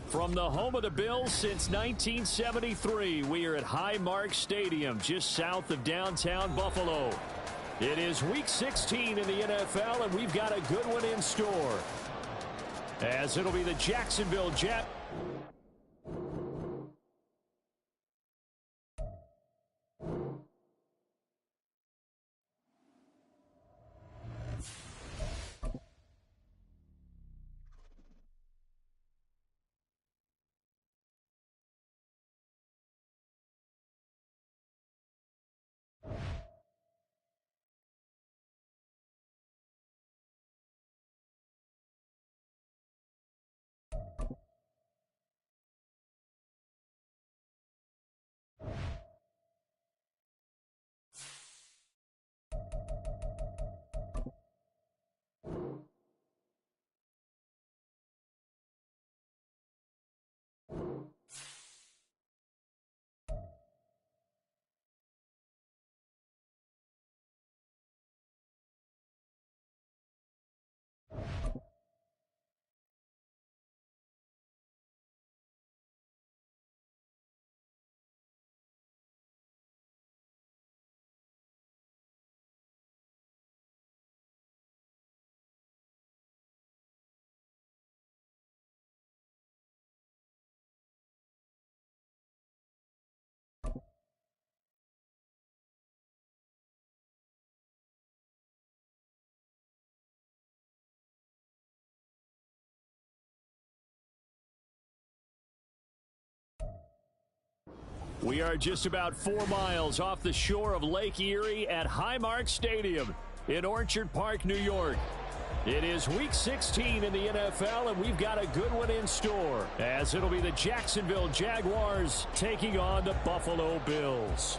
From the home of the Bills since 1973, we are at Highmark Stadium, just south of downtown Buffalo. It is Week 16 in the NFL, and we've got a good one in store, as it'll be the Jacksonville Jags. We are just about 4 miles off the shore of Lake Erie at Highmark Stadium in Orchard Park, New York. It is Week 16 in the NFL, and we've got a good one in store, as it'll be the Jacksonville Jaguars taking on the Buffalo Bills.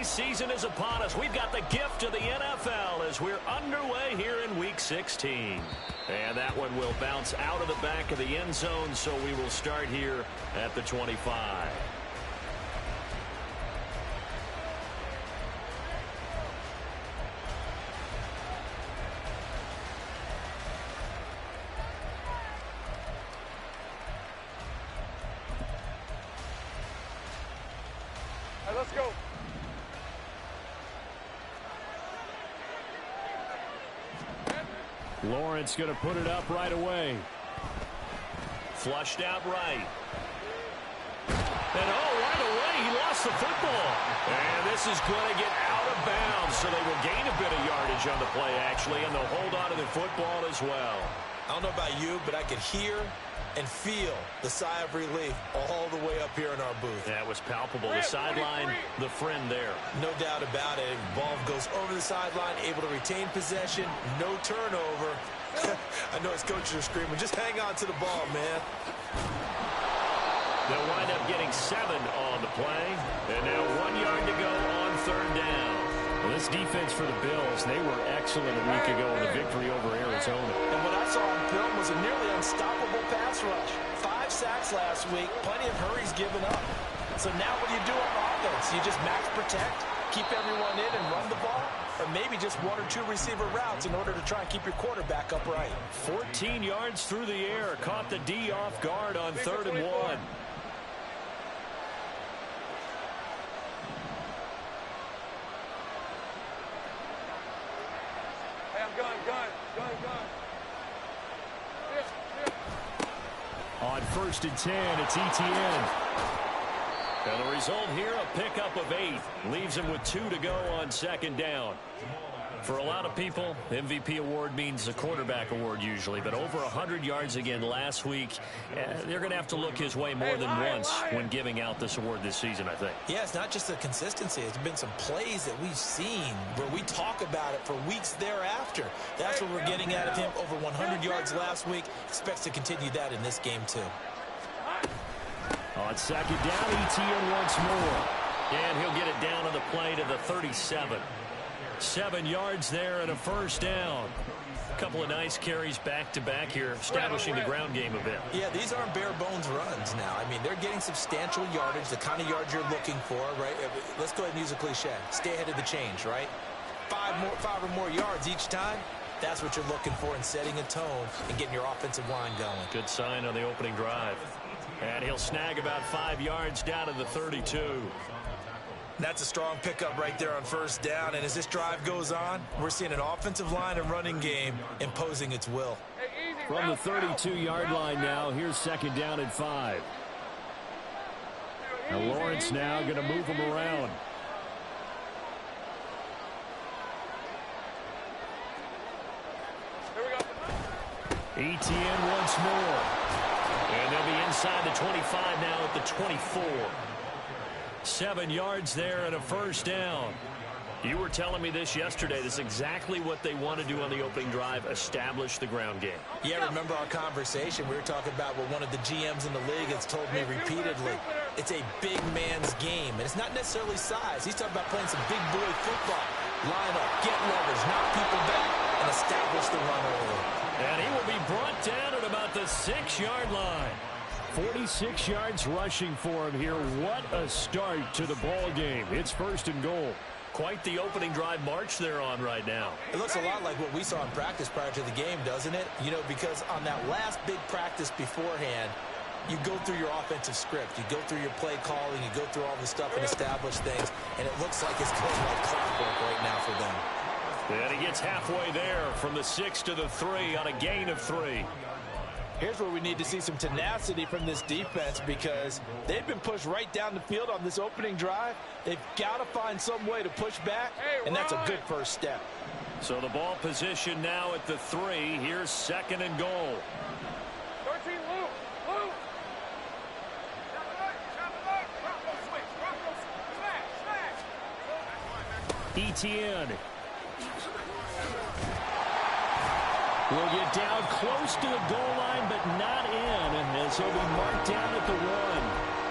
Season is upon us. We've got the gift of the NFL as we're underway here in Week 16. And that one will bounce out of the back of the end zone, so we will start here at the 25. All right, let's go. Lawrence going to put it up right away. Flushed out right. And right away, he lost the football. And this is going to get out of bounds, so they will gain a bit of yardage on the play, actually, and they'll hold on to the football as well. I don't know about you, but I could hear and feel the sigh of relief all the way up here in our booth. That was palpable. The sideline, the friend there. No doubt about it. Ball goes over the sideline, able to retain possession, no turnover. I know his coaches are screaming, just hang on to the ball, man. They'll wind up getting 7 on the play. And now 1 yard to go on 3rd down. Well, this defense for the Bills, they were excellent a week ago in the victory over Arizona. And what I saw on film was a nearly unstoppable pass rush. 5 sacks last week, plenty of hurries given up. So now what do you do on offense? You just max protect, keep everyone in and run the ball? Or maybe just 1 or 2 receiver routes in order to try and keep your quarterback upright. 14 yards through the air, caught the D off guard on 3rd and 1. On 1st and 10, it's Etienne. And the result here, a pickup of 8. Leaves him with 2 to go on 2nd down. For a lot of people, MVP award means a quarterback award usually, but over 100 yards again last week. They're going to have to look his way more than once when giving out this award this season, I think. Yeah, it's not just the consistency. It's been some plays that we've seen where we talk about it for weeks thereafter. That's what we're getting out of him. Over 100 yards last week. Expects to continue that in this game, too. On 2nd down, Etienne once more. And he'll get it down on the play to the 37. 7 yards there and a first down. A couple of nice carries back-to-back here, establishing the ground game a bit. Yeah, these aren't bare-bones runs now. I mean, they're getting substantial yardage, the kind of yards you're looking for, right? Let's go ahead and use a cliche. Stay ahead of the change, right? 5 or more yards each time. That's what you're looking for in setting a tone and getting your offensive line going. Good sign on the opening drive. And he'll snag about 5 yards down to the 32. That's a strong pickup right there on first down. And as this drive goes on, we're seeing an offensive line and running game imposing its will. From the 32-yard line now, here's second down and 5. And Lawrence now going to move him around. Etienne once more. And they'll be inside the 25 now at the 24. 7 yards there and a first down. You were telling me this yesterday. This is exactly what they want to do on the opening drive, establish the ground game. Yeah, remember our conversation? We were talking about what one of the GMs in the league has told me repeatedly. It's a big man's game, and it's not necessarily size. He's talking about playing some big boy football. Line up, get leverage, knock people back, and establish the run early. And he will be brought down at about the 6-yard line. 46 yards rushing for him here. What a start to the ball game. It's first and goal. Quite the opening drive march they're on right now. It looks a lot like what we saw in practice prior to the game, doesn't it? You know, because on that last big practice beforehand, you go through your offensive script. You go through your play calling. You go through all the stuff and establish things. And it looks like it's going like clockwork right now for them. And he gets halfway there from the 6 to the 3 on a gain of 3. Here's where we need to see some tenacity from this defense because they've been pushed right down the field on this opening drive. They've got to find some way to push back, and that's a good first step. So the ball position now at the 3. Here's second and goal. 13, Luke. Etienne will get down close to the goal line, but not in, as he'll be marked down at the 1.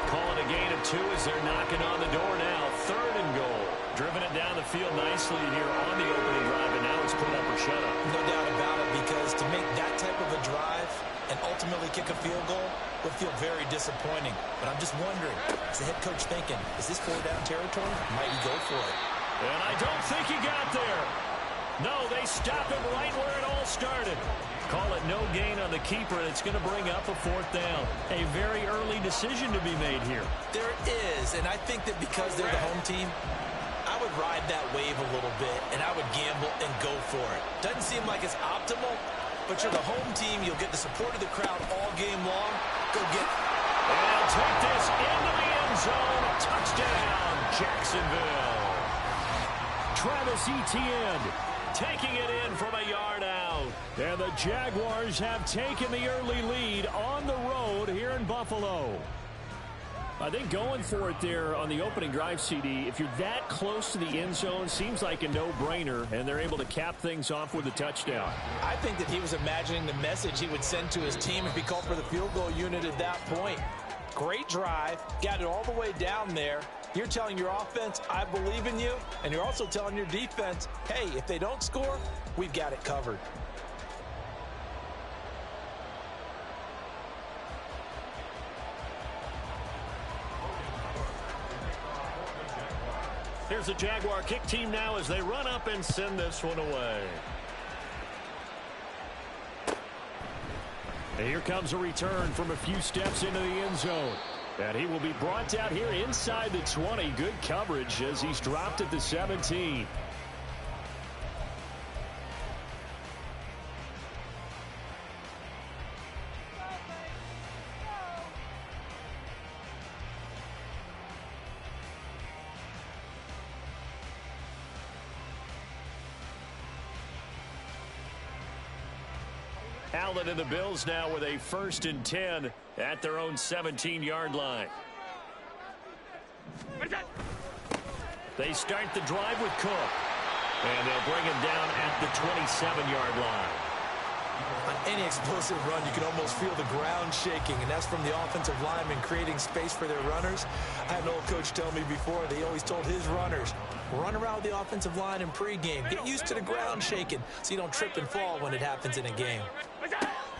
Calling a gain of 2 as they're knocking on the door now. Third and goal. Driven it down the field nicely here on the opening drive, and now it's put up or shut up. No doubt about it, because to make that type of a drive and ultimately kick a field goal would feel very disappointing. But I'm just wondering, is the head coach thinking, is this 4-down territory? Might he go for it? And I don't think he got there. No, they stop him right where it all started. Call it no gain on the keeper, and it's going to bring up a 4th down. A very early decision to be made here. There is, and I think that because they're the home team, I would ride that wave a little bit, and I would gamble and go for it. Doesn't seem like it's optimal, but you're the home team. You'll get the support of the crowd all game long. Go get it. And they'll take this into the end zone. Touchdown, Jacksonville. Travis Etienne taking it in from a yard out. And the Jaguars have taken the early lead on the road here in Buffalo. I think going for it there on the opening drive, CD, if you're that close to the end zone, seems like a no-brainer, and they're able to cap things off with a touchdown. I think that he was imagining the message he would send to his team if he called for the field goal unit at that point. Great drive, got it all the way down there. You're telling your offense, I believe in you, and you're also telling your defense, hey, if they don't score, we've got it covered. Here's the Jaguar kick team now as they run up and send this one away. And here comes a return from a few steps into the end zone. And he will be brought down here inside the 20. Good coverage as he's dropped at the 17. Allen and the Bills now with a 1st and 10 at their own 17-yard line. They start the drive with Cook. And they'll bring him down at the 27-yard line. On any explosive run, you can almost feel the ground shaking, and that's from the offensive linemen creating space for their runners. I had an old coach tell me before, they always told his runners, Run around with the offensive line in pregame. Get used to the ground shaking so you don't trip and fall when it happens in a game.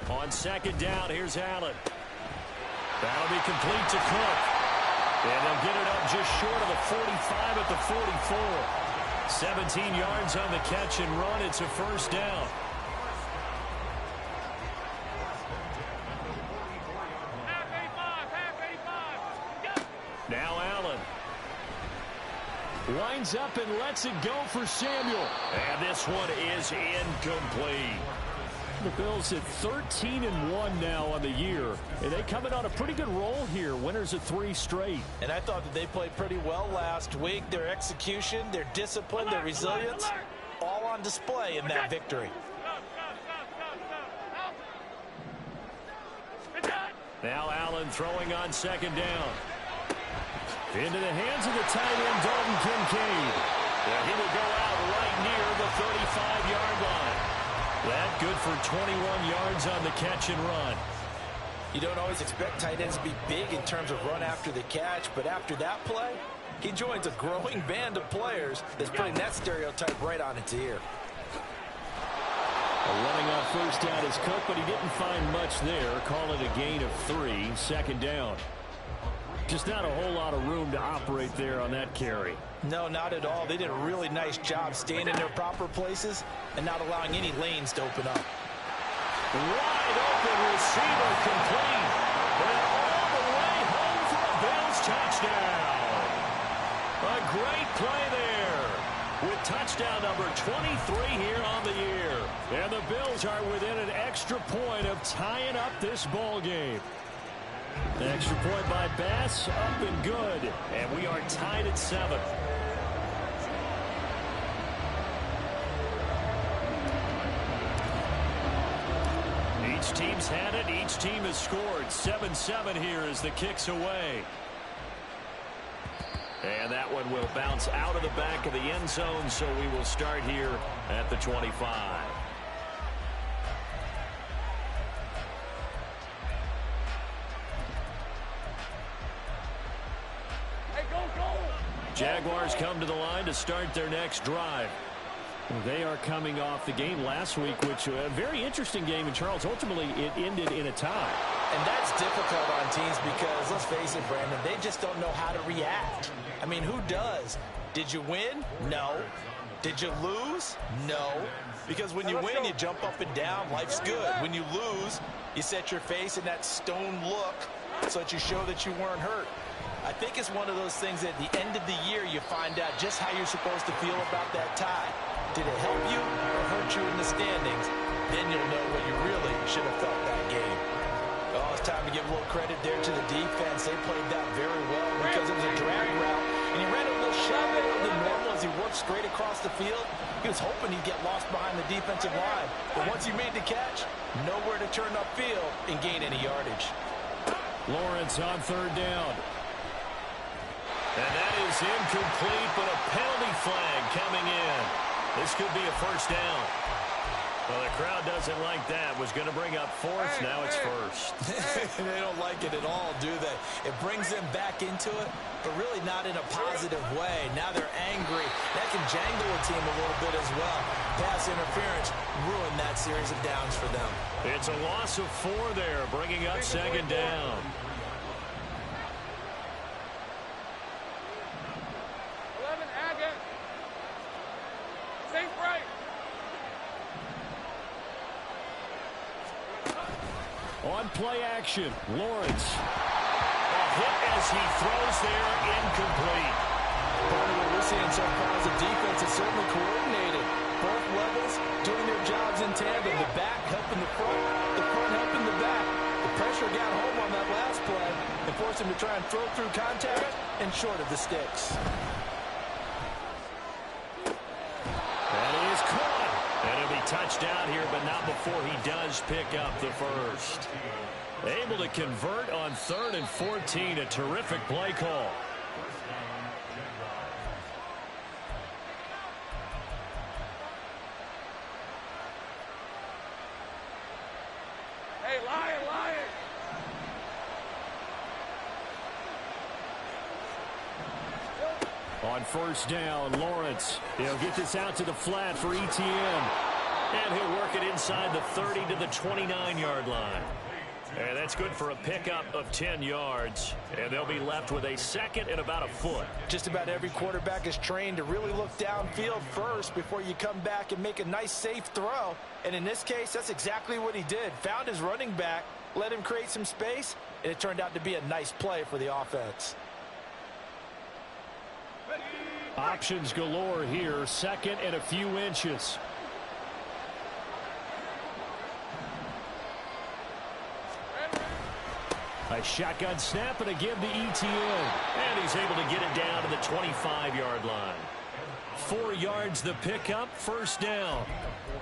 On second down, here's Allen. That'll be complete to Cook. And they'll get it up just short of the 45 at the 44. 17 yards on the catch and run. It's a first down. Now Allen. Lines up and lets it go for Samuel. And this one is incomplete. The Bills at 13-1 now on the year. And they come in on a pretty good roll here. Winners of 3 straight. And I thought that they played pretty well last week. Their execution, their discipline, their resilience, all on display in that victory. Now Allen throwing on second down. Into the hands of the tight end, Dalton Kincaid. And he will go out right near the 35-yard line. That good for 21 yards on the catch and run. You don't always expect tight ends to be big in terms of run after the catch, but after that play, he joins a growing band of players that's putting that stereotype right on its ear. Running on first down is Cook, but he didn't find much there. Call it a gain of 3, second down. Just not a whole lot of room to operate there on that carry. No, not at all. They did a really nice job staying in their proper places and not allowing any lanes to open up. Wide open receiver complete. And all the way home for a Bills touchdown. A great play there. With touchdown number 23 here on the year. And the Bills are within an extra point of tying up this ball game. The extra point by Bass, up and good. And we are tied at 7. Each team's had it. Each team has scored. 7-7 here as the kick's away. And that one will bounce out of the back of the end zone, so we will start here at the 25. Jaguars come to the line to start their next drive. They are coming off the game last week, which a very interesting game in Charles. Ultimately, it ended in a tie. And that's difficult on teams because, let's face it, Brandon, they just don't know how to react. I mean, who does? Did you win? No. Did you lose? No. Because when you win, you jump up and down. Life's good. When you lose, you set your face in that stone look so that you show that you weren't hurt. I think it's one of those things at the end of the year you find out just how you're supposed to feel about that tie. Did it help you or hurt you in the standings? Then you'll know what you really should have felt that game. Oh, it's time to give a little credit there to the defense. They played that very well because it was a drag route. And he ran a little shallower than normal as he worked straight across the field. He was hoping he'd get lost behind the defensive line. But once he made the catch, nowhere to turn upfield and gain any yardage. Lawrence on third down. And that is incomplete, but a penalty flag coming in. This could be a first down. Well, the crowd doesn't like that. Was going to bring up fourth. Now it's first. They don't like it at all, do they? It brings them back into it, but really not in a positive way. Now they're angry. That can jangle a team a little bit as well. Pass interference ruined that series of downs for them. It's a loss of 4 there, bringing up second down. On play action, Lawrence. A hit as he throws there, incomplete. Part of what we're seeing so far is the defense is certainly coordinated. Both levels doing their jobs in tandem. The back helping the front helping the back. The pressure got home on that last play and forced him to try and throw through contact and short of the sticks. That is caught. And it'll be touchdown here, but not before he does pick up the first. Able to convert on 3rd and 14. A terrific play call. Hey, Lion! On first down, Lawrence. He'll get this out to the flat for ETN. And he'll work it inside the 30 to the 29-yard line. And that's good for a pickup of 10 yards. And they'll be left with a second and about a foot. Just about every quarterback is trained to really look downfield first before you come back and make a nice, safe throw. And in this case, that's exactly what he did. Found his running back, let him create some space, and it turned out to be a nice play for the offense. Options galore here. Second and a few inches. A shotgun snap and again to ETN. And he's able to get it down to the 25-yard line. 4 yards the pickup, first down.